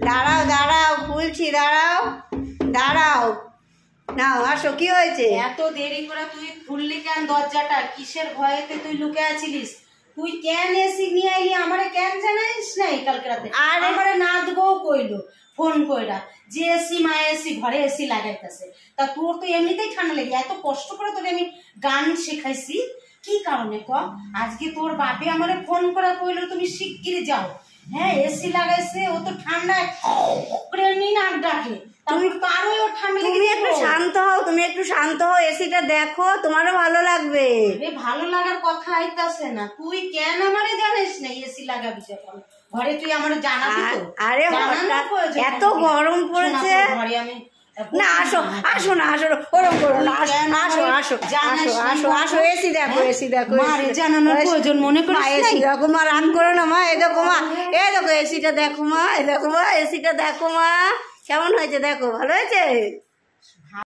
দাঁড়াও দাঁড়াও, খুলছি, দাঁড়াও দাঁড়াও। না আসো, কি হয়েছে? এত দেরি করে তুই খুললি কেন দরজাটা? কিসের ভয়েতে তুই লুকে আছিলিস? তুই কেন এসি নিয়ে আইলি? আমারে কেন জানাইস নাই কালকে রাতে? আর আমারে না দেবো কইলো ফোন কইরা যে এসি মা এসি ঘরে এসি লাগাইতেছে। তা তোর তো এমনিতেই ঠান্ডা লেগে, এত কষ্ট করে তোকে আমি গান শেখাইছি কি কারণে ক? আজকে তোর বাপে আমারে ফোন করা কইলো তুমি শিগগিরই যাও। হ্যাঁ এসি লাগাইছে, ও তো ঠান্ডায় প্রেমী নাক ডাকে। তুমি পারোই ও ঠান্ডা লেগে। তুমি একটু শান্ত হও, তুমি একটু শান্ত হও, এসিটা দেখো, তোমারও ভালো লাগবে। ভালো লাগার কথা আইতাছে না। তুই কেন আমারে জানিস না এসি লাগাবি যখন ঘরে? তুই আমারে জানাবি তো? আরে এত গরম পড়েছে। ঘরে আমি না আসো, আসো না, আসো, ওরকম করো না, আসো আসো আসো আসো আসো, এসি দেখো, এসি দেখো। মারে জানানোর প্রয়োজন মনে করিস না? এসি দেখো মা, রাগ করো না মা। এই দেখো মা, এই দেখো এসিটা দেখো মা, এই দেখো মা, এসিটা দেখো মা, কেমন হয়েছে দেখো, ভালো হয়েছে?